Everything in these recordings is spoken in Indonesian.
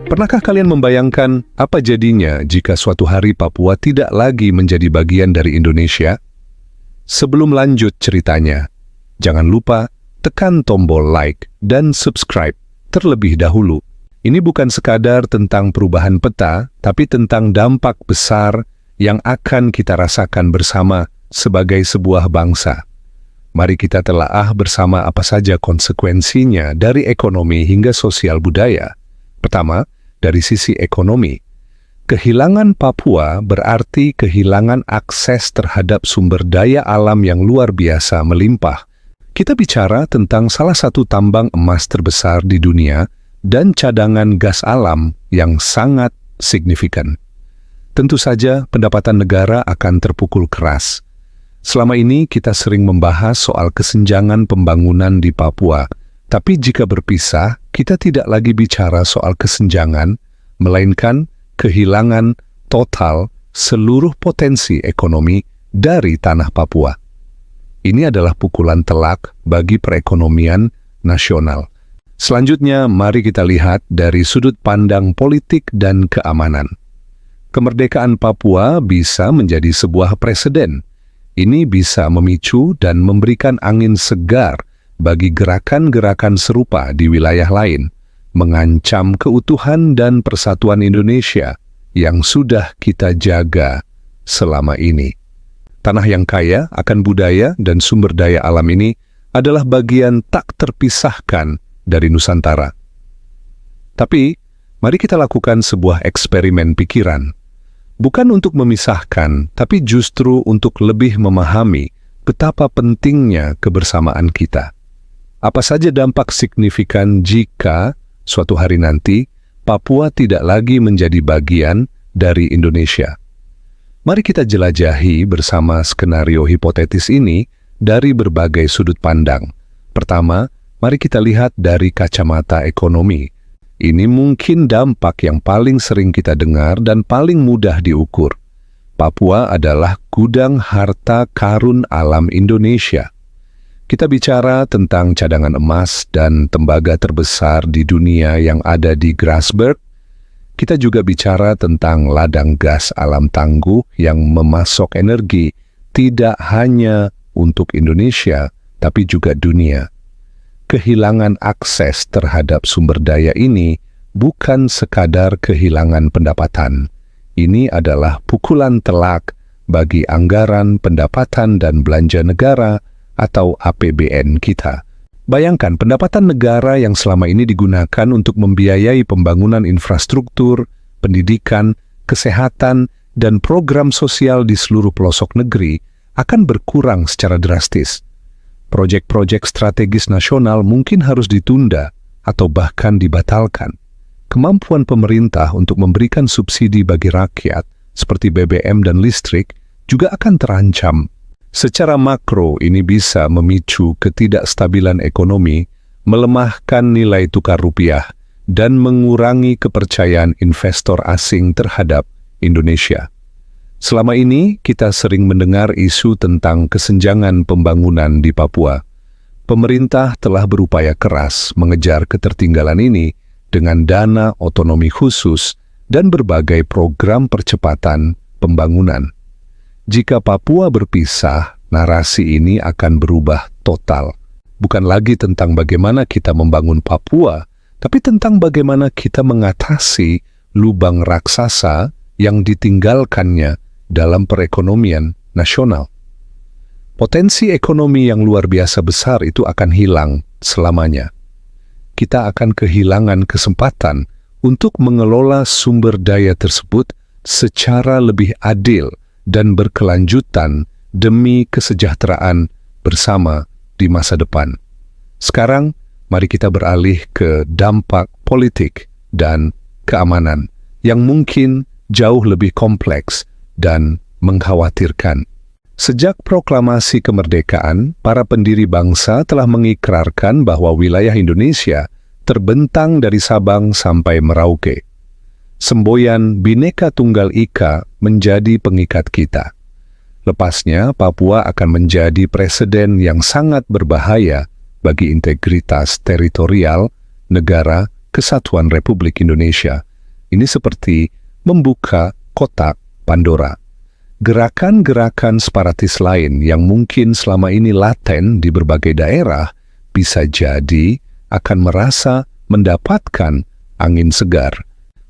Pernahkah kalian membayangkan apa jadinya jika suatu hari Papua tidak lagi menjadi bagian dari Indonesia? Sebelum lanjut ceritanya, jangan lupa tekan tombol like dan subscribe terlebih dahulu. Ini bukan sekadar tentang perubahan peta, tapi tentang dampak besar yang akan kita rasakan bersama sebagai sebuah bangsa. Mari kita telaah bersama apa saja konsekuensinya dari ekonomi hingga sosial budaya. Pertama, dari sisi ekonomi, kehilangan Papua berarti kehilangan akses terhadap sumber daya alam yang luar biasa melimpah. Kita bicara tentang salah satu tambang emas terbesar di dunia dan cadangan gas alam yang sangat signifikan. Tentu saja pendapatan negara akan terpukul keras. Selama ini kita sering membahas soal kesenjangan pembangunan di Papua. Tapi jika berpisah, kita tidak lagi bicara soal kesenjangan, melainkan kehilangan total seluruh potensi ekonomi dari tanah Papua. Ini adalah pukulan telak bagi perekonomian nasional. Selanjutnya, mari kita lihat dari sudut pandang politik dan keamanan. Kemerdekaan Papua bisa menjadi sebuah preseden. Ini bisa memicu dan memberikan angin segar bagi gerakan-gerakan serupa di wilayah lain, mengancam keutuhan dan persatuan Indonesia yang sudah kita jaga selama ini. Tanah yang kaya akan budaya dan sumber daya alam ini adalah bagian tak terpisahkan dari Nusantara. Tapi, mari kita lakukan sebuah eksperimen pikiran. Bukan untuk memisahkan, tapi justru untuk lebih memahami betapa pentingnya kebersamaan kita. Apa saja dampak signifikan jika suatu hari nanti Papua tidak lagi menjadi bagian dari Indonesia? Mari kita jelajahi bersama skenario hipotetis ini dari berbagai sudut pandang. Pertama, mari kita lihat dari kacamata ekonomi. Ini mungkin dampak yang paling sering kita dengar dan paling mudah diukur. Papua adalah gudang harta karun alam Indonesia. Kita bicara tentang cadangan emas dan tembaga terbesar di dunia yang ada di Grasberg. Kita juga bicara tentang ladang gas alam tangguh yang memasok energi tidak hanya untuk Indonesia, tapi juga dunia. Kehilangan akses terhadap sumber daya ini bukan sekadar kehilangan pendapatan. Ini adalah pukulan telak bagi anggaran pendapatan dan belanja negara atau APBN kita. Bayangkan pendapatan negara yang selama ini digunakan untuk membiayai pembangunan infrastruktur, pendidikan, kesehatan, dan program sosial di seluruh pelosok negeri akan berkurang secara drastis. Proyek-proyek strategis nasional mungkin harus ditunda atau bahkan dibatalkan. Kemampuan pemerintah untuk memberikan subsidi bagi rakyat, seperti BBM dan listrik, juga akan terancam. Secara makro, ini bisa memicu ketidakstabilan ekonomi, melemahkan nilai tukar rupiah, dan mengurangi kepercayaan investor asing terhadap Indonesia. Selama ini, kita sering mendengar isu tentang kesenjangan pembangunan di Papua. Pemerintah telah berupaya keras mengejar ketertinggalan ini dengan dana otonomi khusus dan berbagai program percepatan pembangunan. Jika Papua berpisah, narasi ini akan berubah total. Bukan lagi tentang bagaimana kita membangun Papua, tapi tentang bagaimana kita mengatasi lubang raksasa yang ditinggalkannya dalam perekonomian nasional. Potensi ekonomi yang luar biasa besar itu akan hilang selamanya. Kita akan kehilangan kesempatan untuk mengelola sumber daya tersebut secara lebih adil dan berkelanjutan demi kesejahteraan bersama di masa depan. Sekarang, mari kita beralih ke dampak politik dan keamanan yang mungkin jauh lebih kompleks dan mengkhawatirkan. Sejak proklamasi kemerdekaan, para pendiri bangsa telah mengikrarkan bahwa wilayah Indonesia terbentang dari Sabang sampai Merauke. Semboyan Bhinneka Tunggal Ika menjadi pengikat kita. Lepasnya, Papua akan menjadi preseden yang sangat berbahaya bagi integritas teritorial negara Kesatuan Republik Indonesia Ini seperti membuka kotak Pandora. Gerakan-gerakan separatis lain yang mungkin selama ini laten di berbagai daerah bisa jadi akan merasa mendapatkan angin segar.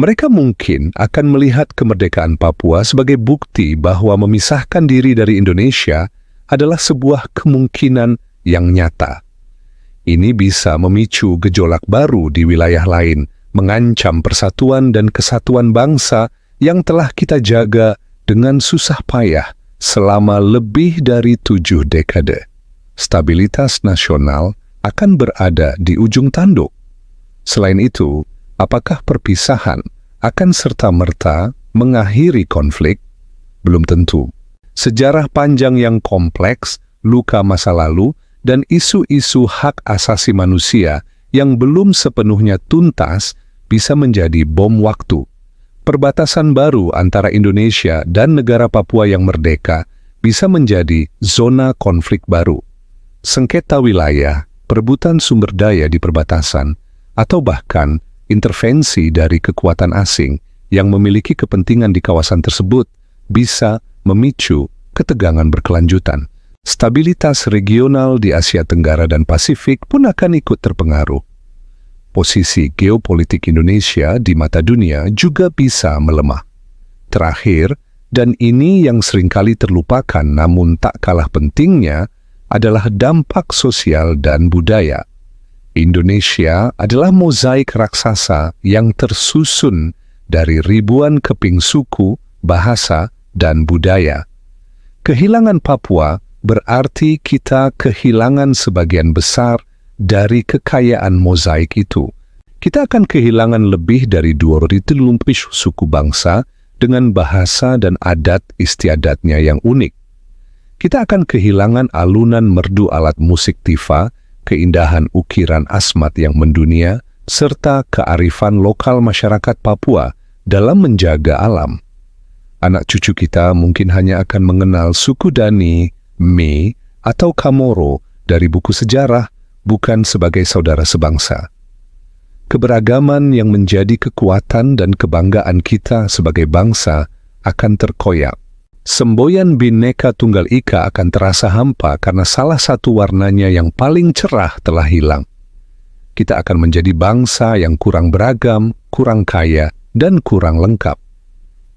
Mereka mungkin akan melihat kemerdekaan Papua sebagai bukti bahwa memisahkan diri dari Indonesia adalah sebuah kemungkinan yang nyata. Ini bisa memicu gejolak baru di wilayah lain, mengancam persatuan dan kesatuan bangsa yang telah kita jaga dengan susah payah selama lebih dari 7 dekade. Stabilitas nasional akan berada di ujung tanduk. Selain itu, apakah perpisahan akan serta-merta mengakhiri konflik? Belum tentu. Sejarah panjang yang kompleks, luka masa lalu, dan isu-isu hak asasi manusia yang belum sepenuhnya tuntas bisa menjadi bom waktu. Perbatasan baru antara Indonesia dan negara Papua yang merdeka bisa menjadi zona konflik baru. Sengketa wilayah, perebutan sumber daya di perbatasan, atau bahkan intervensi dari kekuatan asing yang memiliki kepentingan di kawasan tersebut bisa memicu ketegangan berkelanjutan. Stabilitas regional di Asia Tenggara dan Pasifik pun akan ikut terpengaruh. Posisi geopolitik Indonesia di mata dunia juga bisa melemah. Terakhir, dan ini yang seringkali terlupakan namun tak kalah pentingnya, adalah dampak sosial dan budaya. Indonesia adalah mozaik raksasa yang tersusun dari ribuan keping suku, bahasa, dan budaya. Kehilangan Papua berarti kita kehilangan sebagian besar dari kekayaan mozaik itu. Kita akan kehilangan lebih dari 200 suku bangsa dengan bahasa dan adat istiadatnya yang unik. Kita akan kehilangan alunan merdu alat musik tifa, keindahan ukiran asmat yang mendunia, serta kearifan lokal masyarakat Papua dalam menjaga alam. Anak cucu kita mungkin hanya akan mengenal suku Dani, Me, atau Kamoro dari buku sejarah, bukan sebagai saudara sebangsa. Keberagaman yang menjadi kekuatan dan kebanggaan kita sebagai bangsa akan terkoyak. Semboyan Bhinneka Tunggal Ika akan terasa hampa karena salah satu warnanya yang paling cerah telah hilang. Kita akan menjadi bangsa yang kurang beragam, kurang kaya, dan kurang lengkap.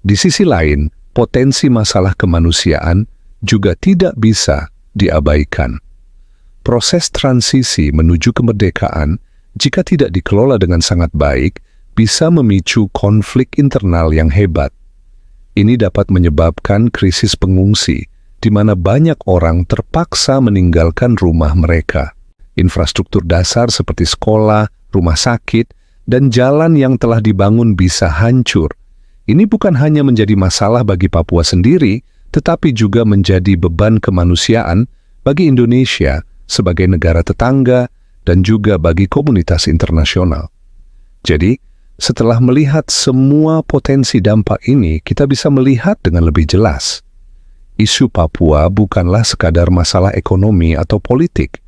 Di sisi lain, potensi masalah kemanusiaan juga tidak bisa diabaikan. Proses transisi menuju kemerdekaan, jika tidak dikelola dengan sangat baik, bisa memicu konflik internal yang hebat. Ini dapat menyebabkan krisis pengungsi, di mana banyak orang terpaksa meninggalkan rumah mereka. Infrastruktur dasar seperti sekolah, rumah sakit, dan jalan yang telah dibangun bisa hancur. Ini bukan hanya menjadi masalah bagi Papua sendiri, tetapi juga menjadi beban kemanusiaan bagi Indonesia sebagai negara tetangga dan juga bagi komunitas internasional. Jadi, setelah melihat semua potensi dampak ini, kita bisa melihat dengan lebih jelas. Isu Papua bukanlah sekadar masalah ekonomi atau politik.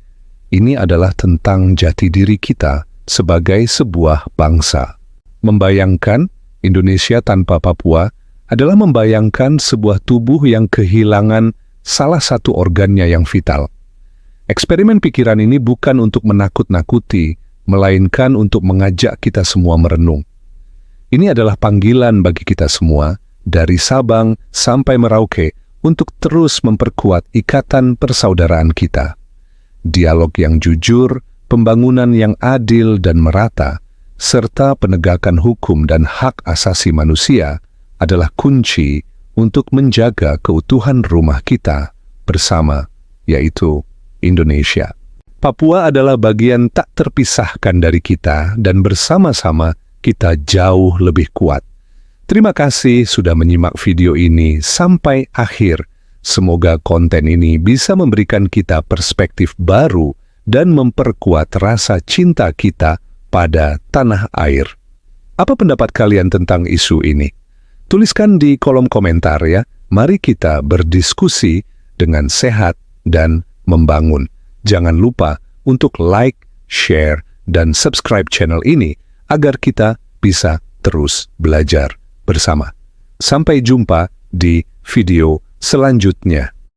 Ini adalah tentang jati diri kita sebagai sebuah bangsa. Membayangkan Indonesia tanpa Papua adalah membayangkan sebuah tubuh yang kehilangan salah satu organnya yang vital. Eksperimen pikiran ini bukan untuk menakut-nakuti, melainkan untuk mengajak kita semua merenung. Ini adalah panggilan bagi kita semua, dari Sabang sampai Merauke, untuk terus memperkuat ikatan persaudaraan kita. Dialog yang jujur, pembangunan yang adil dan merata, serta penegakan hukum dan hak asasi manusia adalah kunci untuk menjaga keutuhan rumah kita bersama, yaitu Indonesia. Papua adalah bagian tak terpisahkan dari kita dan bersama-sama kita jauh lebih kuat. Terima kasih sudah menyimak video ini sampai akhir. Semoga konten ini bisa memberikan kita perspektif baru dan memperkuat rasa cinta kita pada tanah air. Apa pendapat kalian tentang isu ini? Tuliskan di kolom komentar ya. Mari kita berdiskusi dengan sehat dan membangun. Jangan lupa untuk like, share, dan subscribe channel ini agar kita bisa terus belajar bersama. Sampai jumpa di video selanjutnya.